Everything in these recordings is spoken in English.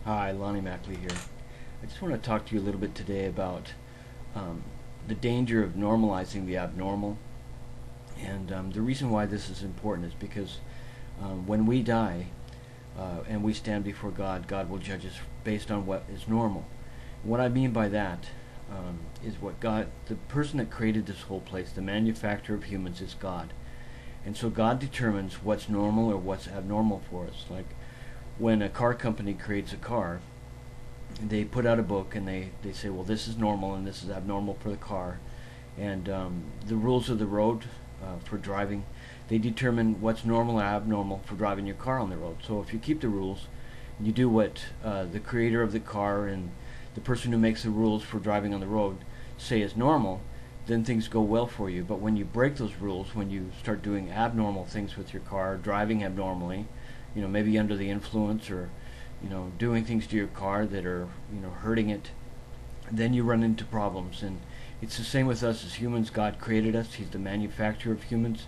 Hi, Lonnie Mackley here. I just want to talk to you a little bit today about um, the danger of normalizing the abnormal. And the reason why this is important is because when we die and we stand before God, God will judge us based on what is normal. What I mean by that is what God, the person that created this whole place, the manufacturer of humans, is God. And so God determines what's normal or what's abnormal for us. Like when a car company creates a car, they put out a book and they say, well, this is normal and this is abnormal for the car. And the rules of the road for driving, they determine what's normal and abnormal for driving your car on the road. So if you keep the rules, and you do what the creator of the car and the person who makes the rules for driving on the road say is normal, then things go well for you. But when you break those rules, when you start doing abnormal things with your car, driving abnormally, maybe under the influence or doing things to your car that are hurting it, then you run into problems. And it's the same with us as humans. God created us. He's the manufacturer of humans.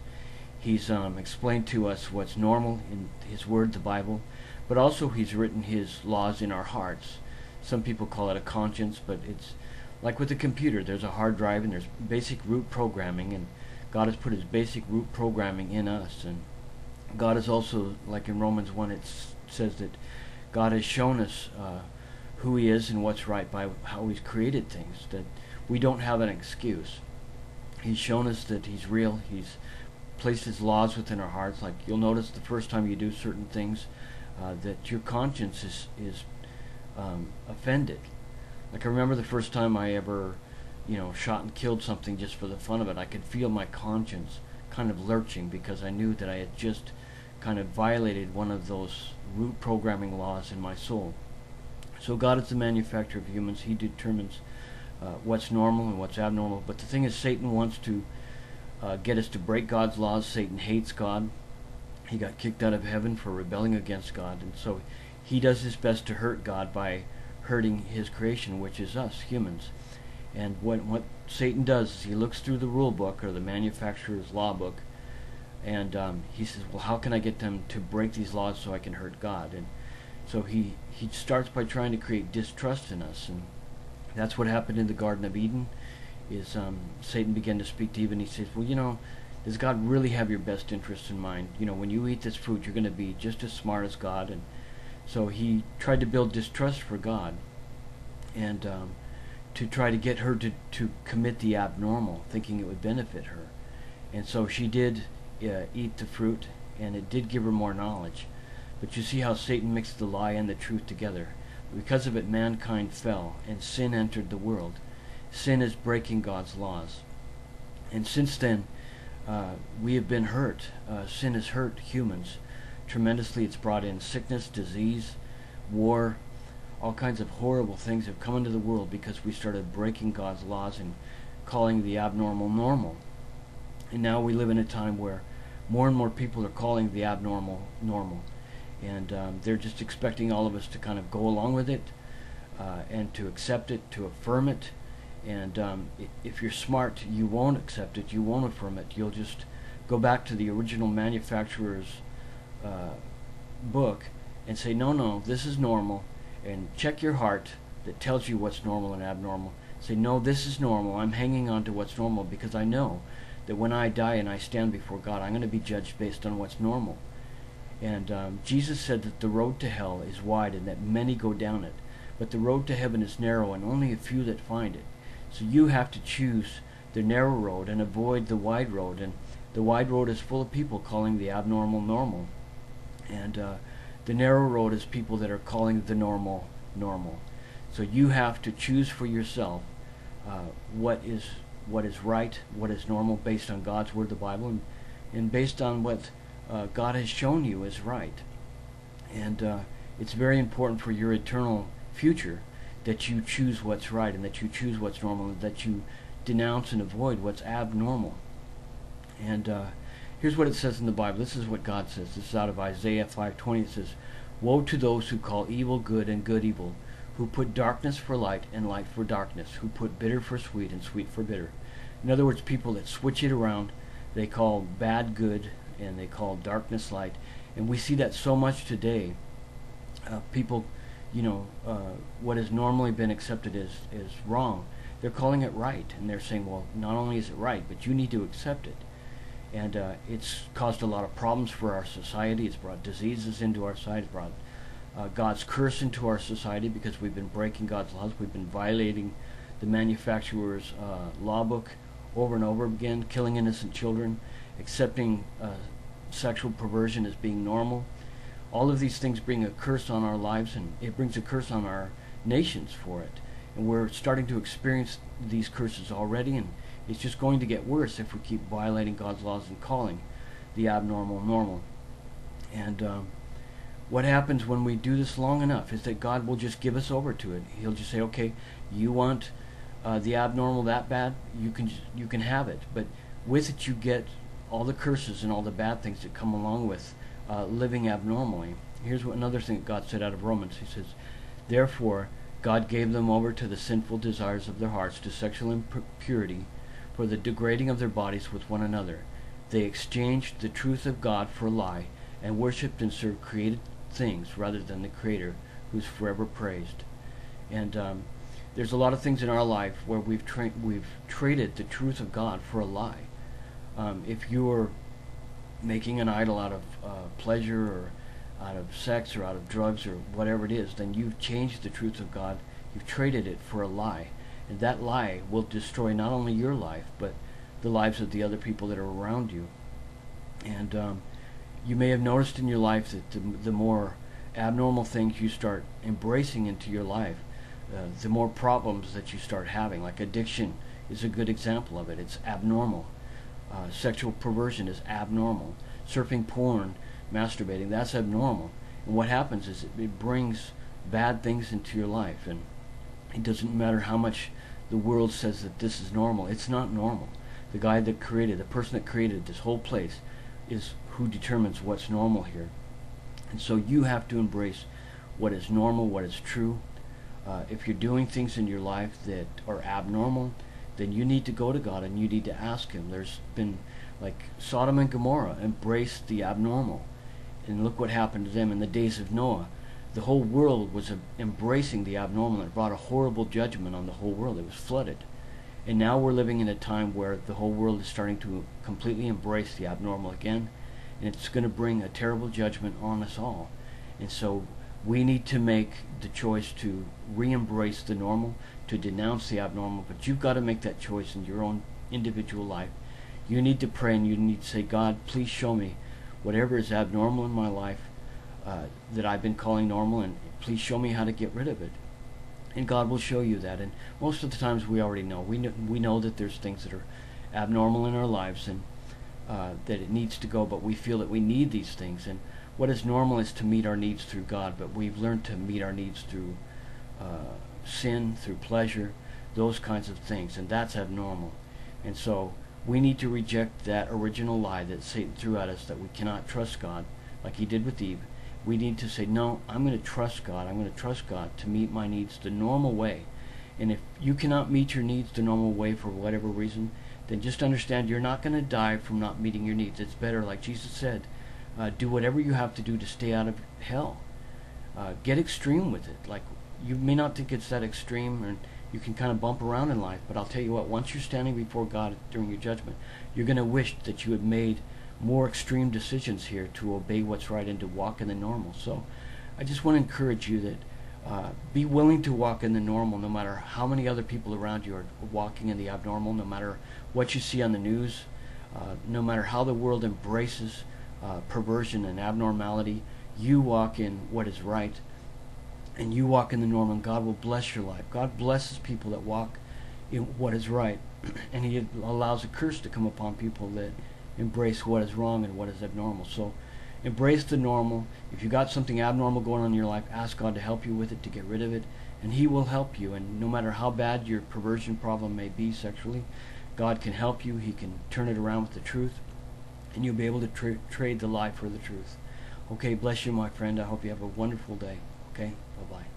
He's explained to us what's normal in His Word, the Bible, but also He's written His laws in our hearts. Some people call it a conscience, but it's like with a computer. There's a hard drive and there's basic root programming, and God has put His basic root programming in us. And God is also, like in Romans 1, it says that God has shown us who He is and what's right by how He's created things, that we don't have an excuse. He's shown us that He's real. He's placed His laws within our hearts. Like you'll notice the first time you do certain things, that your conscience is offended. Like I remember the first time I ever, shot and killed something just for the fun of it. I could feel my conscience kind of lurching because I knew that I had just kind of violated one of those root programming laws in my soul. So God is the manufacturer of humans. He determines what's normal and what's abnormal. But the thing is, Satan wants to get us to break God's laws. Satan hates God. He got kicked out of heaven for rebelling against God. And so he does his best to hurt God by hurting His creation, which is us, humans. And what Satan does is he looks through the rule book or the manufacturer's law book, and he says, well, how can I get them to break these laws so I can hurt God? And so he starts by trying to create distrust in us. And that's what happened in the Garden of Eden, is Satan began to speak to Eve, and he says, well, does God really have your best interest in mind? When you eat this fruit, you're going to be just as smart as God. And so he tried to build distrust for God, and to try to get her to commit the abnormal, thinking it would benefit her. And so she did eat the fruit, and it did give her more knowledge. But you see how Satan mixed the lie and the truth together. Because of it, mankind fell, and sin entered the world. Sin is breaking God's laws. And since then, we have been hurt. Sin has hurt humans tremendously. It's brought in sickness, disease, war. All kinds of horrible things have come into the world because we started breaking God's laws and calling the abnormal normal. And now we live in a time where more and more people are calling the abnormal normal. And they're just expecting all of us to kind of go along with it, and to accept it, to affirm it. And if you're smart, you won't accept it, you won't affirm it. You'll just go back to the original manufacturer's book and say, no, this is normal. And check your heart that tells you what's normal and abnormal. Say, no, this is normal. I'm hanging on to what's normal because I know that when I die and I stand before God, I'm going to be judged based on what's normal. And Jesus said that the road to hell is wide and that many go down it. But the road to heaven is narrow and only a few that find it. So you have to choose the narrow road and avoid the wide road. And the wide road is full of people calling the abnormal normal. And the narrow road is people that are calling the normal normal. So you have to choose for yourself what is right, what is normal, based on God's Word, the Bible, and based on what God has shown you is right. And it's very important for your eternal future that you choose what's right and that you choose what's normal and that you denounce and avoid what's abnormal. And here's what it says in the Bible. This is what God says. This is out of Isaiah 5:20. It says, woe to those who call evil good and good evil, who put darkness for light and light for darkness, who put bitter for sweet and sweet for bitter. In other words, people that switch it around, they call bad good and they call darkness light. And we see that so much today. People, what has normally been accepted is wrong. They're calling it right, and they're saying, well, not only is it right, but you need to accept it. And it's caused a lot of problems for our society. It's brought diseases into our society. It's brought God's curse into our society because we've been breaking God's laws. We've been violating the manufacturer's law book over and over again, killing innocent children, accepting sexual perversion as being normal. All of these things bring a curse on our lives, and it brings a curse on our nations for it. And we're starting to experience these curses already, and it's just going to get worse if we keep violating God's laws and calling the abnormal normal. And what happens when we do this long enough is that God will just give us over to it. He'll just say, okay, you want the abnormal that bad, you can have it. But with it you get all the curses and all the bad things that come along with living abnormally. Here's another thing that God said out of Romans. He says, therefore God gave them over to the sinful desires of their hearts, to sexual impurity, for the degrading of their bodies with one another. They exchanged the truth of God for a lie, and worshipped and served created things rather than the Creator, who's forever praised. And there's a lot of things in our life where we've traded the truth of God for a lie. If you're making an idol out of pleasure, or out of sex, or out of drugs, or whatever it is, then you've changed the truth of God. You've traded it for a lie. And that lie will destroy not only your life, but the lives of the other people that are around you. And you may have noticed in your life that the more abnormal things you start embracing into your life, the more problems that you start having. Like addiction is a good example of it. It's abnormal. Sexual perversion is abnormal. Surfing porn, masturbating, that's abnormal. And what happens is it brings bad things into your life. And it doesn't matter how much the world says that this is normal. It's not normal. The person that created this whole place is who determines what's normal here. And so you have to embrace what is normal, what is true. If you're doing things in your life that are abnormal, then you need to go to God and you need to ask Him. There's been, like Sodom and Gomorrah, embraced the abnormal. And look what happened to them in the days of Noah. The whole world was embracing the abnormal. It brought a horrible judgment on the whole world. It was flooded. And now we're living in a time where the whole world is starting to completely embrace the abnormal again. And it's going to bring a terrible judgment on us all. And so we need to make the choice to re-embrace the normal, to denounce the abnormal. But you've got to make that choice in your own individual life. You need to pray, and you need to say, God, please show me whatever is abnormal in my life that I've been calling normal, and please show me how to get rid of it. And God will show you that. And most of the times we already know. We know that there's things that are abnormal in our lives, and that it needs to go, but we feel that we need these things. And what is normal is to meet our needs through God, but we've learned to meet our needs through sin, through pleasure, those kinds of things, and that's abnormal. And so we need to reject that original lie that Satan threw at us, that we cannot trust God like he did with Eve. We need to say, no, I'm going to trust God. I'm going to trust God to meet my needs the normal way. And if you cannot meet your needs the normal way for whatever reason, then just understand you're not going to die from not meeting your needs. It's better, like Jesus said, do whatever you have to do to stay out of hell. Get extreme with it. Like, you may not think it's that extreme, and you can kind of bump around in life, but I'll tell you what, once you're standing before God during your judgment, you're going to wish that you had made more extreme decisions here to obey what's right and to walk in the normal. So I just want to encourage you that be willing to walk in the normal, no matter how many other people around you are walking in the abnormal, no matter what you see on the news, no matter how the world embraces perversion and abnormality. You walk in what is right, and you walk in the normal, and God will bless your life. God blesses people that walk in what is right, and He allows a curse to come upon people that embrace what is wrong and what is abnormal. So embrace the normal. If you got something abnormal going on in your life, ask God to help you with it, to get rid of it, and He will help you. And no matter how bad your perversion problem may be sexually, God can help you. He can turn it around with the truth, and you'll be able to trade the lie for the truth. Okay, bless you, my friend. I hope you have a wonderful day. Okay, bye-bye.